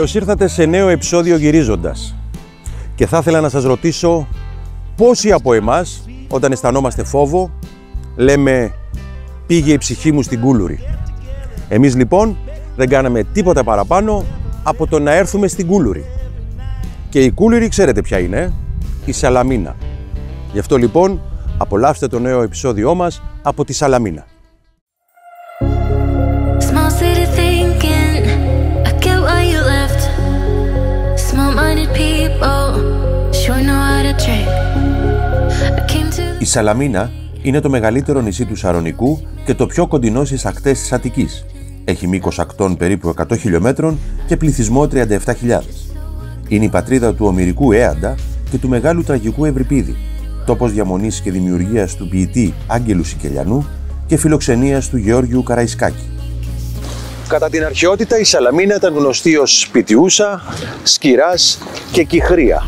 Καλώς ήρθατε σε νέο επεισόδιο Γυρίζοντας. Και θα ήθελα να σας ρωτήσω πόσοι από εμάς όταν αισθανόμαστε φόβο λέμε πήγε η ψυχή μου στην Κούλουρη. Εμείς λοιπόν δεν κάναμε τίποτα παραπάνω από το να έρθουμε στην Κούλουρη. Και η Κούλουρη ξέρετε ποια είναι, η Σαλαμίνα. Γι' αυτό λοιπόν απολαύστε το νέο επεισόδιό μας από τη Σαλαμίνα. Η Σαλαμίνα είναι το μεγαλύτερο νησί του Σαρονικού και το πιο κοντινό στις ακτές της Αττικής. Έχει μήκος ακτών περίπου 100 χιλιόμετρων και πληθυσμό 37.000. Είναι η πατρίδα του ομηρικού Έαντα και του μεγάλου τραγικού Ευρυπίδη, τόπος διαμονής και δημιουργίας του ποιητή Άγγελου Σικελιανού και φιλοξενίας του Γεώργιου Καραϊσκάκη. Κατά την αρχαιότητα η Σαλαμίνα ήταν γνωστή ως Πιτιούσα, Σκυράς και Κυχρία.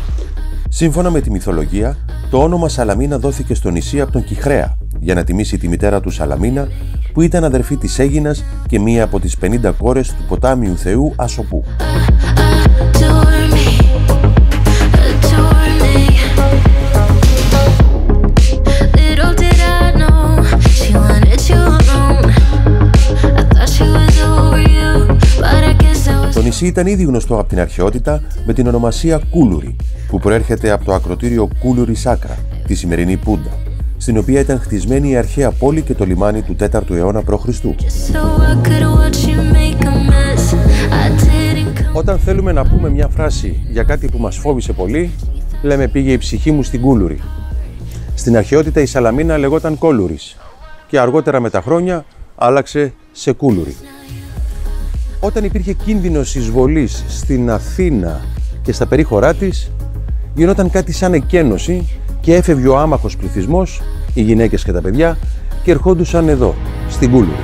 Σύμφωνα με τη μυθολογία, το όνομα Σαλαμίνα δόθηκε στο νησί από τον Κυχρέα για να τιμήσει τη μητέρα του Σαλαμίνα, που ήταν αδερφή της Αίγινας και μία από τις 50 κόρες του ποτάμιου θεού Ασοπού. Το νησί ήταν ήδη γνωστό από την αρχαιότητα με την ονομασία Κούλουρη, που προέρχεται από το ακρωτήριο Κούλουρη Σάκρα, τη σημερινή Πούντα, στην οποία ήταν χτισμένη η αρχαία πόλη και το λιμάνι του 4ου αιώνα π.Χ. Όταν θέλουμε να πούμε μια φράση για κάτι που μας φόβησε πολύ, λέμε πήγε η ψυχή μου στην Κούλουρη. Στην αρχαιότητα η Σαλαμίνα λεγόταν Κόλουρης και αργότερα με τα χρόνια άλλαξε σε Κούλουρη. Όταν υπήρχε κίνδυνος εισβολής στην Αθήνα και στα περίχωρά της, γινόταν κάτι σαν εκένωση και έφευγε ο άμαχος πληθυσμός, οι γυναίκες και τα παιδιά, και ερχόντουσαν εδώ, στην Κούλουρη.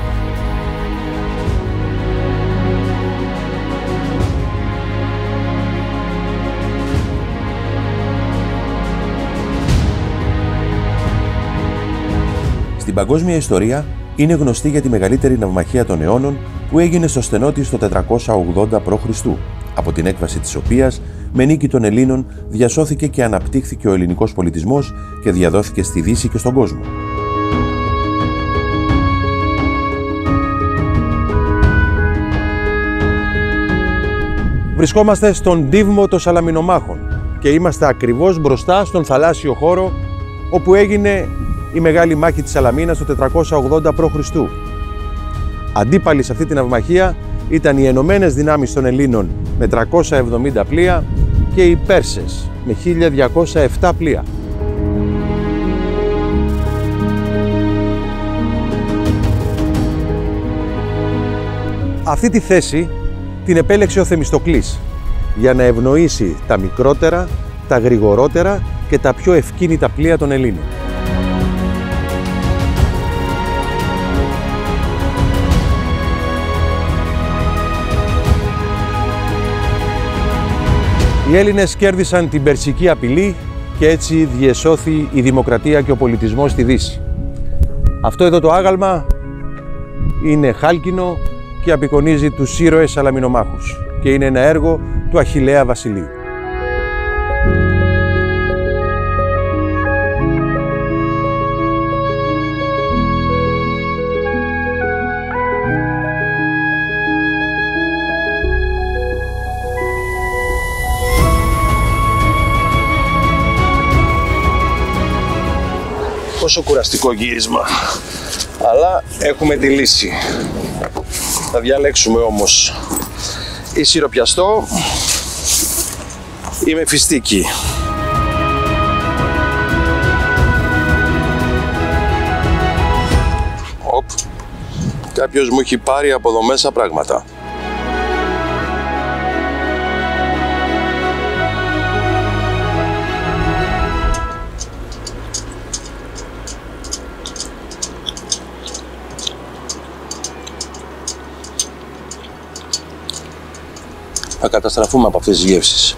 Στην παγκόσμια ιστορία είναι γνωστή για τη μεγαλύτερη ναυμαχία των αιώνων που έγινε στο στενό της το 480 π.Χ., από την έκβαση της οποίας με νίκη των Ελλήνων διασώθηκε και αναπτύχθηκε ο ελληνικός πολιτισμός και διαδόθηκε στη Δύση και στον κόσμο. Βρισκόμαστε στον Δίβμο των Σαλαμινομάχων και είμαστε ακριβώς μπροστά στον θαλάσσιο χώρο όπου έγινε η μεγάλη μάχη της Σαλαμίνας το 480 π.Χ. Αντίπαλοι σε αυτή την ναυμαχία ήταν οι Ενωμένες Δυνάμεις των Ελλήνων με 370 πλοία και οι Πέρσες με 1207 πλοία. Αυτή τη θέση την επέλεξε ο Θεμιστοκλής για να ευνοήσει τα μικρότερα, τα γρηγορότερα και τα πιο ευκίνητα πλοία των Ελλήνων. Οι Έλληνες κέρδισαν την περσική απειλή και έτσι διεσώθη η δημοκρατία και ο πολιτισμός στη Δύση. Αυτό εδώ το άγαλμα είναι χάλκινο και απεικονίζει τους ήρωες Σαλαμινομάχους και είναι ένα έργο του Αχιλλέα Βασιλείου. Πόσο κουραστικό γύρισμα, αλλά έχουμε τη λύση. Θα διαλέξουμε όμως ή σιροπιαστό ή με φιστίκι. Κάποιος μου έχει πάρει από εδώ μέσα πράγματα. Θα καταστραφούμε από αυτές τις γεύσεις.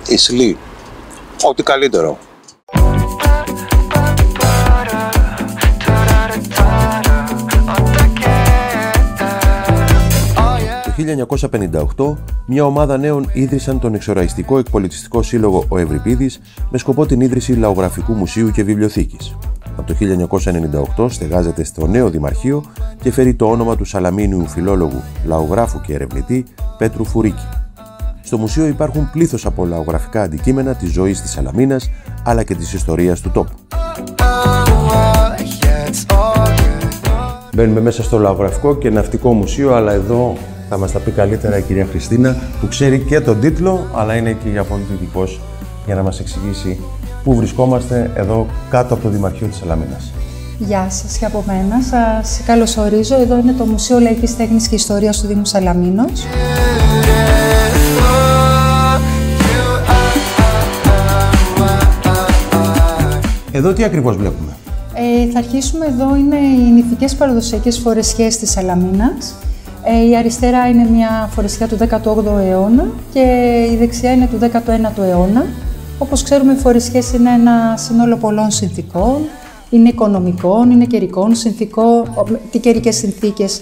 Ισλή. Ό,τι καλύτερο. Το 1958, μια ομάδα νέων ίδρυσαν τον εξοραϊστικό εκπολιτιστικό σύλλογο Ο Ευρυπίδης με σκοπό την ίδρυση λαογραφικού μουσείου και βιβλιοθήκης. Από το 1998 στεγάζεται στο νέο Δημαρχείο και φέρει το όνομα του Σαλαμίνιου φιλόλογου, λαογράφου και ερευνητή Πέτρου Φουρίκη. Στο μουσείο υπάρχουν πλήθος από λαογραφικά αντικείμενα της ζωής της Σαλαμίνας αλλά και της ιστορίας του τόπου. Μπαίνουμε μέσα στο λαογραφικό και ναυτικό μουσείο, αλλά εδώ θα μας τα πει καλύτερα η κυρία Χριστίνα, που ξέρει και τον τίτλο, αλλά είναι και πολιτικός, για να μας εξηγήσει πού βρισκόμαστε εδώ κάτω από το Δημαρχείο της Σαλαμίνας. Γεια σας και από μένα. Σας καλωσορίζω. Εδώ είναι το Μουσείο Λαϊκής Τέχνης και Ιστορίας του Δήμου Σαλαμίνος. Εδώ τι ακριβώς βλέπουμε? Θα αρχίσουμε. Εδώ είναι οι νηφικές παραδοσιακές φορεσιές της Σαλαμίνας. Η αριστερά είναι μια φορεσιά του 18ου αιώνα και η δεξιά είναι του 19ου αιώνα. Όπως ξέρουμε, οι φορεσιές είναι ένα σύνολο πολλών συνθήκων. Είναι οικονομικών, είναι καιρικών συνθήκων, τι καιρικές συνθήκες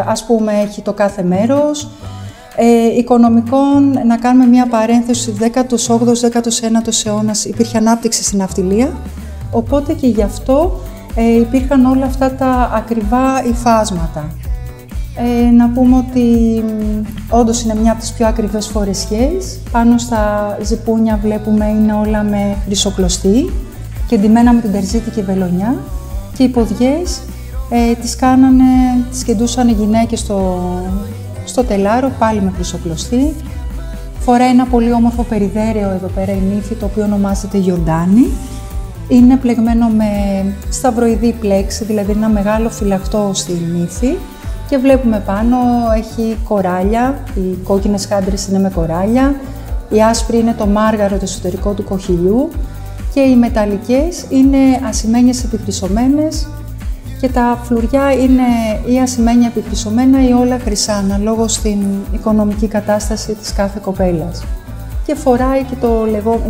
ας πούμε έχει το κάθε μέρος. Οικονομικών, να κάνουμε μια παρένθεση, 18ος, 19ος αιώνας υπήρχε ανάπτυξη στην ναυτιλία, οπότε και γι' αυτό υπήρχαν όλα αυτά τα ακριβά υφάσματα. Να πούμε ότι όντως είναι μια από τις πιο ακριβές φορεσιές. Πάνω στα ζυπούνια βλέπουμε είναι όλα με χρυσοκλωστή και ντυμένα με την τερζίτικη βελονιά, και οι ποδιές τις κεντούσαν οι γυναίκες στο τελάρο, πάλι με χρυσοκλωστή. Φοράει ένα πολύ όμορφο περιδέρεο εδώ πέρα η νύφη, το οποίο ονομάζεται Γιορτάνη. Είναι πλεγμένο με σταυροειδή πλέξη, δηλαδή ένα μεγάλο φυλαχτό στη νύφη. Και βλέπουμε πάνω έχει κοράλια, οι κόκκινες χάντρες είναι με κοράλια, η άσπρη είναι το μάργαρο το εσωτερικό του κοχυλιού και οι μεταλλικές είναι ασημένιες επιχρυσωμένες και τα φλουριά είναι ή ασημένια επιχρυσωμένα ή όλα χρυσά, αναλόγως στην οικονομική κατάσταση της κάθε κοπέλας. Και φοράει και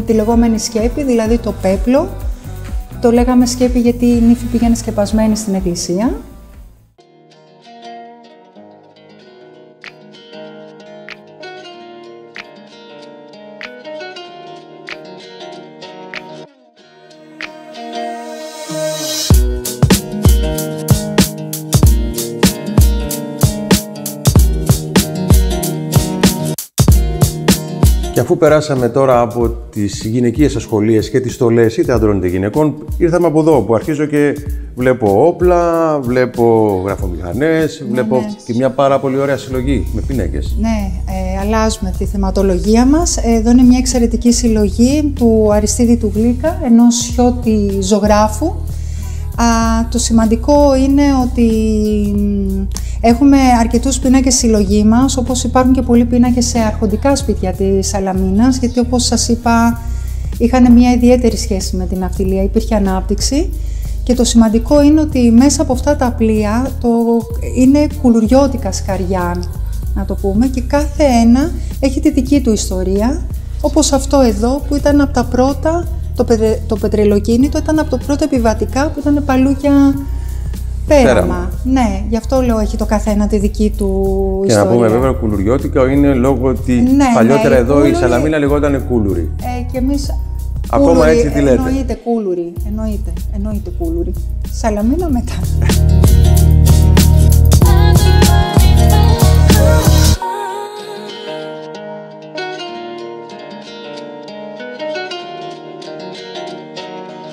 τη λεγόμενη σκέπη, δηλαδή το πέπλο. Το λέγαμε σκέπη γιατί η νύφη πήγαινε σκεπασμένη στην εκκλησία. Και αφού περάσαμε τώρα από τις γυναικείες ασχολίες και τις στολές είτε ανδρών είτε γυναικών, ήρθαμε από εδώ που αρχίζω και βλέπω όπλα, βλέπω γραφομηχανές, βλέπω και μια πάρα πολύ ωραία συλλογή με πίνακες. Ναι, αλλάζουμε τη θεματολογία μας. Εδώ είναι μια εξαιρετική συλλογή του Αριστίδη του Γλύκα, ενός σιώτη ζωγράφου. Το σημαντικό είναι ότι έχουμε αρκετούς πίνακες στη συλλογή μας, όπως υπάρχουν και πολλοί πίνακες σε αρχοντικά σπίτια της Σαλαμίνας, γιατί όπως σας είπα είχαν μια ιδιαίτερη σχέση με την ναυτιλία, υπήρχε ανάπτυξη και το σημαντικό είναι ότι μέσα από αυτά τα πλοία είναι κουλουριώτικα σκαριά, να το πούμε, και κάθε ένα έχει τη δική του ιστορία, όπως αυτό εδώ που ήταν από τα πρώτα. Το πετρελοκίνητο ήταν από το πρώτο επιβατικά που ήταν παλούκια πέραμα. Ναι, γι' αυτό λέω έχει το καθένα τη δική του ιστορία. Και να πούμε βέβαια κουλουριώτικα είναι λόγω ότι παλιότερα εδώ η Σαλαμίνα λεγόταν Κούλουρη. Και εμείς ακόμα κούλουρη, έτσι τη λέτε. Εννοείται Κούλουρη, εννοείται Κούλουρη. Σαλαμίνα μετά.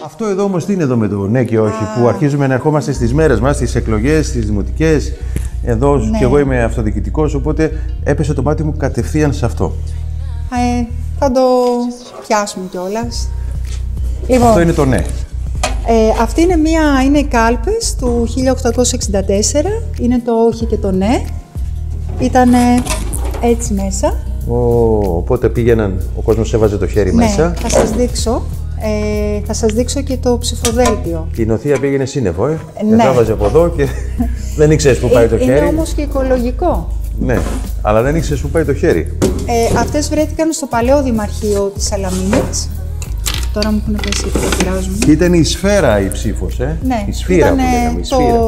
Αυτό εδώ όμως τι είναι εδώ με το ναι και όχι, που αρχίζουμε να ερχόμαστε στις μέρες μας, στις εκλογές, στις δημοτικές. Εδώ και εγώ είμαι αυτοδιοικητικός, οπότε έπεσε το μάτι μου κατευθείαν σε αυτό. Θα το πιάσουμε κιόλας. Λοιπόν, αυτό είναι το ναι. Αυτή είναι οι κάλπες του 1864, είναι το όχι και το ναι. Ήτανε έτσι μέσα. Οπότε πήγαιναν, ο κόσμος έβαζε το χέρι μέσα. Θα σας δείξω. Θα σας δείξω και το ψηφοδέλτιο. Και η νοθεία πήγαινε σύννεφο, ναι. Θα βάζει από εδώ και δεν ήξερες που πάει το χέρι. Είναι όμως και οικολογικό. Ναι, αλλά δεν ήξερες που πάει το χέρι. Αυτές βρέθηκαν στο παλαιό Δημαρχείο της Σαλαμίνας. τώρα μου έχουν πέσει και τα πειράζουν. Και ήταν η σφαίρα η ψήφος, Ναι, η σφύρα που λέγαμε, η σφύρα.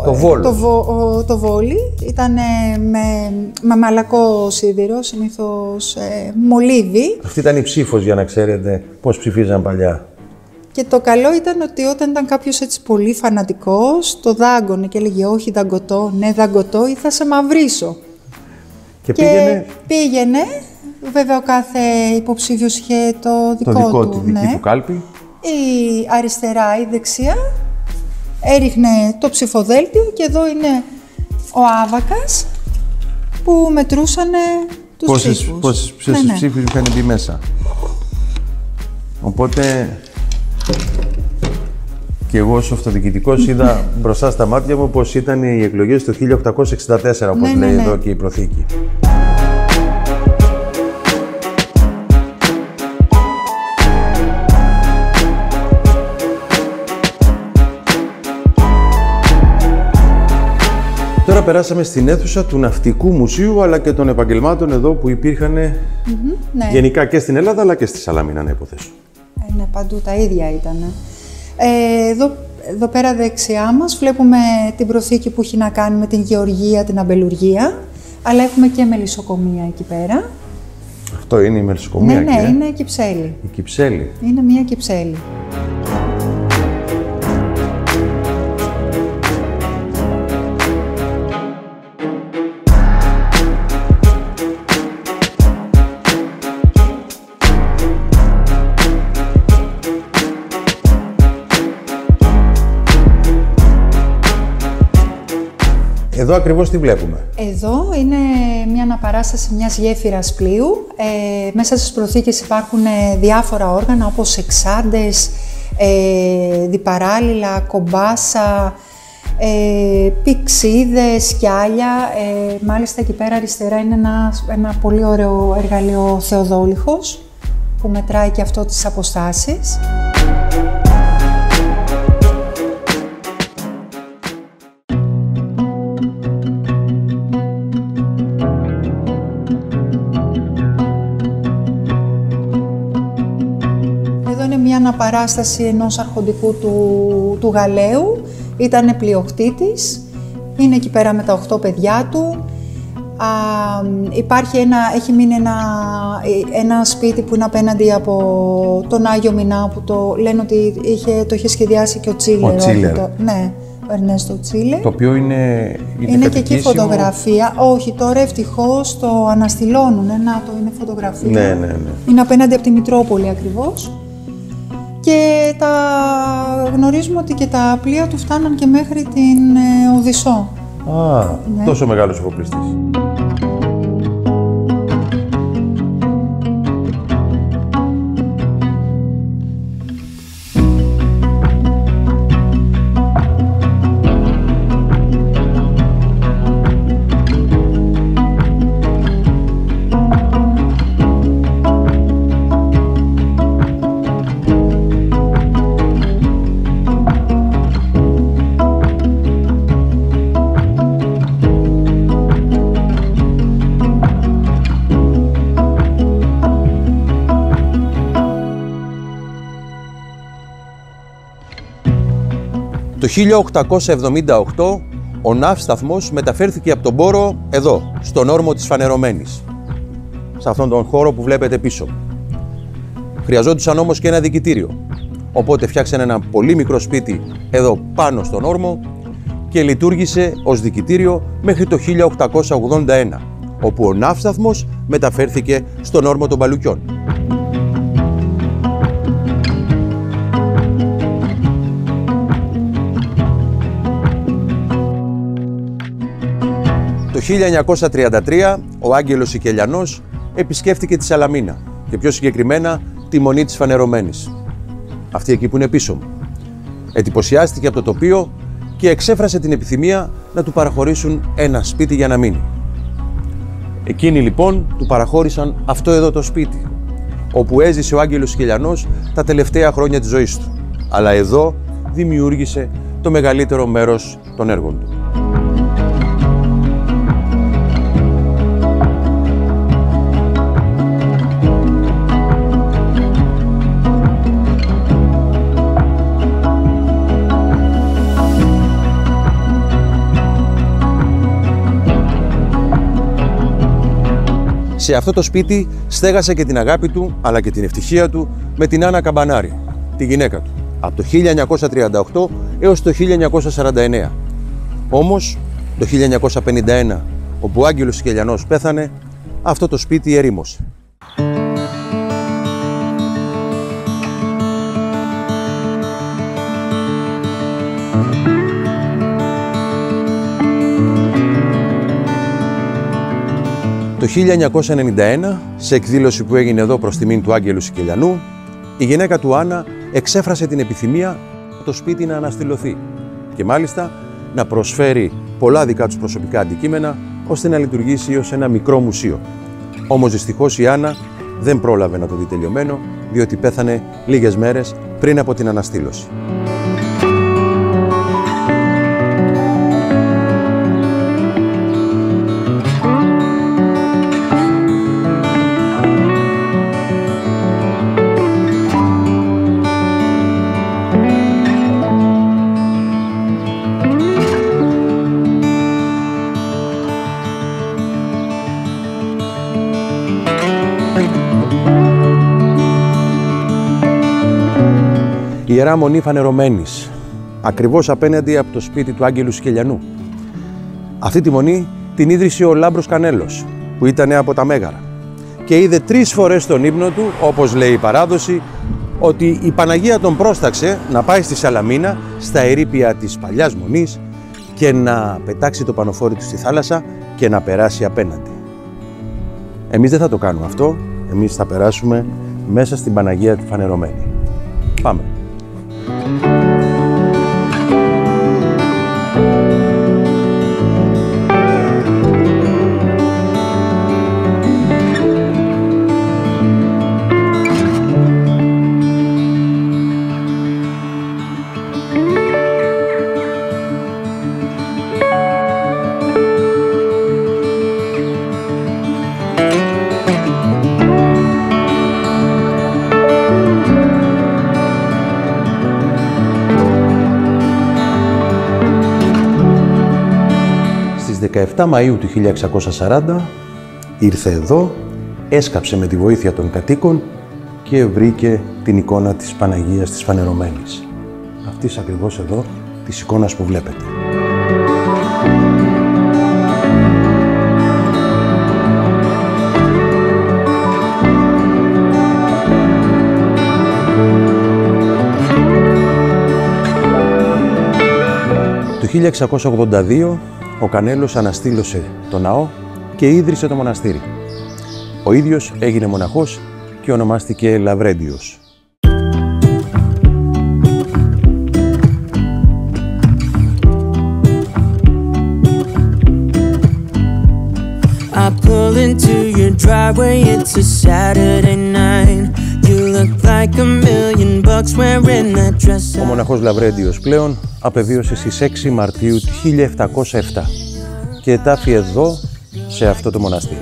Το βόλο. Το βόλι ήταν με μαλακό σίδηρο, συνήθως μολύβι. Αυτή ήταν η ψήφος, για να ξέρετε πώς ψηφίζαν παλιά. Και το καλό ήταν ότι όταν ήταν κάποιος έτσι πολύ φανατικός, το δάγκωνε και έλεγε όχι δαγκωτό, ναι δαγκωτό ή θα σε μαυρίσω. Και πήγαινε, βέβαια ο κάθε υποψήφιος είχε το δικό του, τη δική του κάλπη. Η αριστερά ή δεξιά έριχνε το ψηφοδέλτιο και εδώ είναι ο άβακας που μετρούσανε τους ψήφους. Πόσες ψήφους είχαν μπει μέσα. Οπότε και εγώ ως αυτοδιοικητικός είδα μπροστά στα μάτια μου πως ήταν οι εκλογές το 1864, όπως λέει εδώ και η προθήκη. Τώρα περάσαμε στην αίθουσα του Ναυτικού Μουσείου, αλλά και των επαγγελμάτων εδώ που υπήρχαν γενικά και στην Ελλάδα αλλά και στη Σαλαμίνα, να υποθέσω. Ναι, παντού τα ίδια ήταν. Εδώ πέρα δεξιά μας βλέπουμε την προθήκη που έχει να κάνει με την γεωργία, την αμπελουργία, αλλά έχουμε και μελισσοκομεία εκεί πέρα. Αυτό είναι η μελισσοκομεία? Ναι, είναι η Κυψέλη. Η Κυψέλη. Είναι μία Κυψέλη. Εδώ ακριβώς τι βλέπουμε? Εδώ είναι μια αναπαράσταση μιας γέφυρας πλοίου. Μέσα στις προθήκες υπάρχουν διάφορα όργανα όπως εξάντες, διπαράλληλα, κομπάσα, πηξίδες, σκιάλια. Μάλιστα εκεί πέρα αριστερά είναι ένα πολύ ωραίο εργαλείο θεοδόλιχος που μετράει και αυτό τις αποστάσεις. Μια αναπαράσταση ενός αρχοντικού του Γαλαίου, ήταν πλειοκτήτης, είναι εκεί πέρα με τα 8 παιδιά του. Έχει μείνει ένα σπίτι που είναι απέναντι από τον Άγιο Μινά, που λένε ότι το είχε σχεδιάσει και ο Τσίλερ. Ναι, ο Ερνέστο Τσίλερ. Το οποίο είναι και εκεί φωτογραφία. Όχι, τώρα ευτυχώς το αναστηλώνουν, είναι φωτογραφία. Ναι. Είναι απέναντι από τη Μητρόπολη ακριβώς. Και γνωρίζουμε ότι και τα πλοία του φτάναν και μέχρι την Οδυσσό. Ναι. Τόσο μεγάλος εφοπλιστής. Το 1878 ο ναύσταθμος μεταφέρθηκε από τον Πόρο εδώ, στον όρμο της Φανερωμένης, σε αυτόν τον χώρο που βλέπετε πίσω. Χρειαζόντουσαν όμως και ένα δικητήριο, οπότε φτιάξανε ένα πολύ μικρό σπίτι εδώ πάνω στον όρμο και λειτουργήσε ως δικητήριο μέχρι το 1881, όπου ο ναύσταθμος μεταφέρθηκε στον όρμο των Παλουκιών. Το 1933 ο Άγγελος Σικελιανός επισκέφτηκε τη Σαλαμίνα και πιο συγκεκριμένα τη Μονή της Φανερωμένης. Αυτή εκεί που είναι πίσω μου. Εντυπωσιάστηκε από το τοπίο και εξέφρασε την επιθυμία να του παραχωρήσουν ένα σπίτι για να μείνει. Εκείνοι λοιπόν του παραχώρησαν αυτό εδώ το σπίτι, όπου έζησε ο Άγγελος Σικελιανός τα τελευταία χρόνια της ζωής του. Αλλά εδώ δημιούργησε το μεγαλύτερο μέρος των έργων του. Σε αυτό το σπίτι στέγασε και την αγάπη του, αλλά και την ευτυχία του με την Άννα Καμπανάρη, τη γυναίκα του, από το 1938 έως το 1949. Όμως, το 1951, όπου ο Άγγελος Σικελιανός πέθανε, αυτό το σπίτι ερήμωσε. Το 1991, σε εκδήλωση που έγινε εδώ προς τιμήν του Άγγελου Σικελιανού, η γυναίκα του Άννα εξέφρασε την επιθυμία το σπίτι να αναστηλωθεί και μάλιστα να προσφέρει πολλά δικά τους προσωπικά αντικείμενα ώστε να λειτουργήσει ως ένα μικρό μουσείο. Όμως δυστυχώς η Άννα δεν πρόλαβε να το δει τελειωμένο, διότι πέθανε λίγες μέρες πριν από την αναστήλωση. Η Ιερά Μονή Φανερωμένης, ακριβώς απέναντι από το σπίτι του Άγγελου Σικελιανού. Αυτή τη μονή την ίδρυσε ο Λάμπρος Κανέλος, που ήταν από τα Μέγαρα. Και είδε 3 φορές τον ύπνο του, όπως λέει η παράδοση, ότι η Παναγία τον πρόσταξε να πάει στη Σαλαμίνα, στα ερείπια της παλιάς μονής και να πετάξει το πανοφόρι του στη θάλασσα και να περάσει απέναντι. Εμείς δεν θα το κάνουμε αυτό, εμείς θα περάσουμε μέσα στην Παναγία τη Φανερωμένη. Πάμε. Στις 17 Μαΐου του 1640 ήρθε εδώ, έσκαψε με τη βοήθεια των κατοίκων και βρήκε την εικόνα της Παναγίας της Φανερωμένης. Αυτής ακριβώς εδώ, της εικόνας που βλέπετε. Το 1682 ο Κανέλος αναστήλωσε το ναό και ίδρυσε το μοναστήρι. Ο ίδιος έγινε μοναχός και ονομάστηκε Λαβρέντιος. I pull into your driveway, it's a Saturday night. You look like $1 million wearing that dress. Ο μοναχός Λαβρέντιος πλέον απεβίωσε στις 6 Μαρτίου του 1707 και ετάφη εδώ, σε αυτό το μοναστήρι.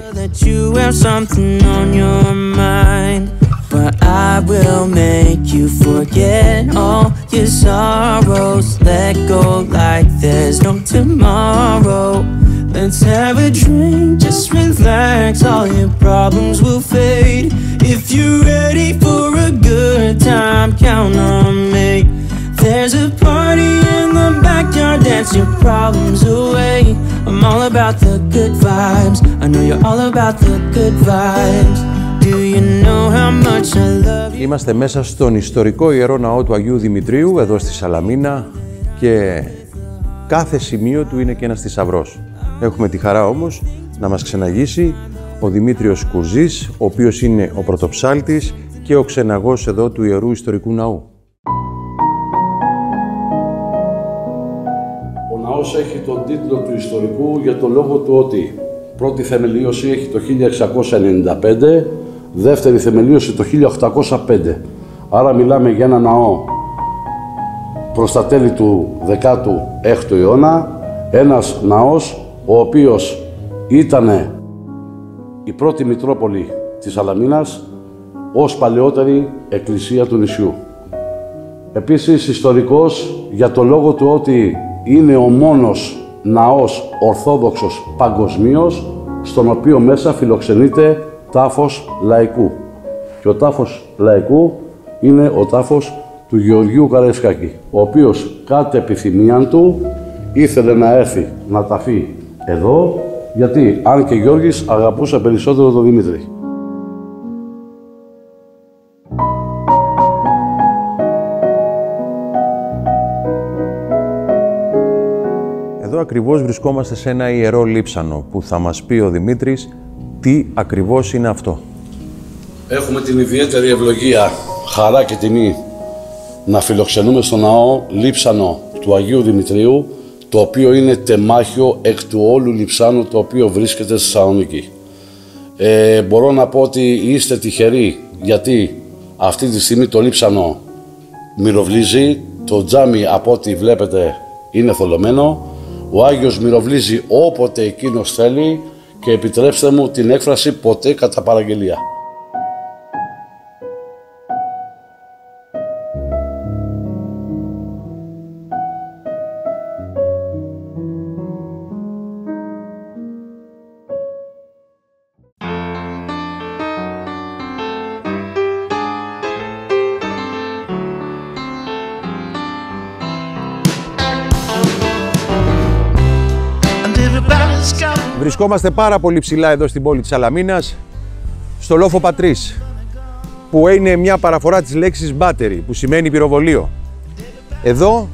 But I will make you forget all your sorrows. Let go like there's no tomorrow. Let's have a drink, just relax. All your problems will fade. If you're ready for a good time, count on me. There's a party in the backyard, dance your problems away. I'm all about the good vibes. I know you're all about the good vibes. Είμαστε μέσα στον ιστορικό Ιερό Ναό του Αγίου Δημητρίου, εδώ στη Σαλαμίνα, και κάθε σημείο του είναι και ένας θησαυρός. Έχουμε τη χαρά όμως να μας ξεναγήσει ο Δημήτριος Κουρζής, ο οποίος είναι ο πρωτοψάλτης και ο ξεναγός εδώ του Ιερού Ιστορικού Ναού. Ο ναός έχει τον τίτλο του ιστορικού για το λόγο του ότι πρώτη θεμελίωση έχει το 1695, δεύτερη θεμελίωση το 1805. Άρα μιλάμε για ένα ναό προς τα τέλη του 16ου αιώνα, ένας ναός ο οποίος ήταν η πρώτη Μητρόπολη της Σαλαμίνας ως παλαιότερη εκκλησία του νησιού. Επίσης ιστορικός για το λόγο του ότι είναι ο μόνος ναός ορθόδοξος παγκοσμίως, στον οποίο μέσα φιλοξενείται τάφος Λαϊκού. Και ο τάφος Λαϊκού είναι ο τάφος του Γεωργίου Καραϊσκάκη, ο οποίος κατ' επιθυμία του ήθελε να έρθει να ταφεί εδώ, γιατί αν και Γιώργης αγαπούσε περισσότερο τον Δημήτρη. Εδώ ακριβώς βρισκόμαστε σε ένα ιερό λείψανο που θα μας πει ο Δημήτρης τι ακριβώς είναι αυτό. Έχουμε την ιδιαίτερη ευλογία, χαρά και τιμή να φιλοξενούμε στο ναό λείψανο του Αγίου Δημητρίου, το οποίο είναι τεμάχιο εκ του όλου λειψάνου το οποίο βρίσκεται στη Θεσσαλονίκη. Μπορώ να πω ότι είστε τυχεροί, γιατί αυτή τη στιγμή το λείψανο μυροβλίζει, το τζάμι από ό,τι βλέπετε είναι θολωμένο, ο Άγιος μυροβλίζει όποτε εκείνος θέλει και επιτρέψτε μου την έκφραση ποτέ κατά παραγγελία. Βρισκόμαστε πάρα πολύ ψηλά εδώ στην πόλη της Σαλαμίνας, στο λόφο Πατρίς, που είναι μια παραφορά της λέξης battery, που σημαίνει πυροβολείο. Εδώ,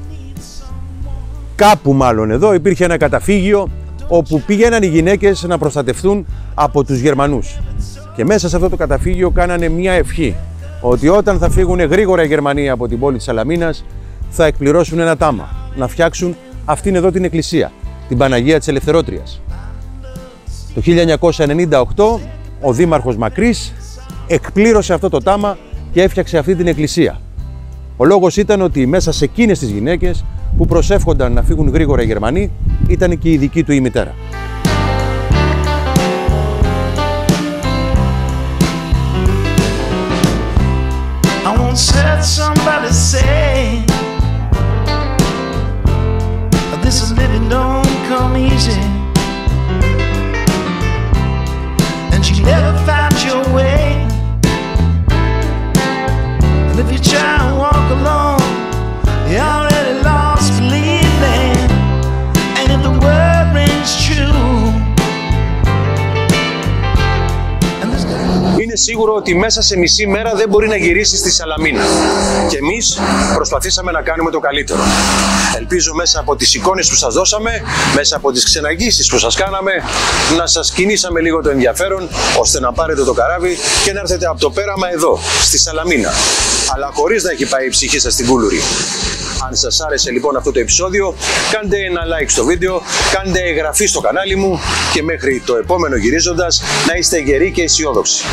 κάπου μάλλον εδώ, υπήρχε ένα καταφύγιο όπου πήγαιναν οι γυναίκες να προστατευτούν από τους Γερμανούς. Και μέσα σε αυτό το καταφύγιο κάνανε μια ευχή, ότι όταν θα φύγουν γρήγορα οι Γερμανοί από την πόλη της Σαλαμίνας, θα εκπληρώσουν ένα τάμα, να φτιάξουν αυτήν εδώ την εκκλησία, την Παναγία της Ελευθερότριας. Το 1998 ο Δήμαρχος Μακρύς εκπλήρωσε αυτό το τάμα και έφτιαξε αυτή την εκκλησία. Ο λόγος ήταν ότι μέσα σε εκείνες τις γυναίκες που προσεύχονταν να φύγουν γρήγορα οι Γερμανοί ήταν και η δική του η μητέρα. Never found your way, and if you try and walk alone, you're already lost, believe me. And if the word rings true, Είναι σίγουρο ότι μέσα σε μισή μέρα δεν μπορεί να γυρίσει στη Σαλαμίνα. Και εμείς προσπαθήσαμε να κάνουμε το καλύτερο. Ελπίζω μέσα από τις εικόνες που σας δώσαμε, μέσα από τις ξεναγήσεις που σας κάναμε, να σας κινήσαμε λίγο το ενδιαφέρον, ώστε να πάρετε το καράβι και να έρθετε από το πέραμα εδώ, στη Σαλαμίνα. Αλλά χωρίς να έχει πάει η ψυχή σας στην Κούλουρη. Αν σας άρεσε λοιπόν αυτό το επεισόδιο, κάντε ένα like στο βίντεο, κάντε εγγραφή στο κανάλι μου και μέχρι το επόμενο γυρίζοντας να είστε γεροί και αισιόδοξοι.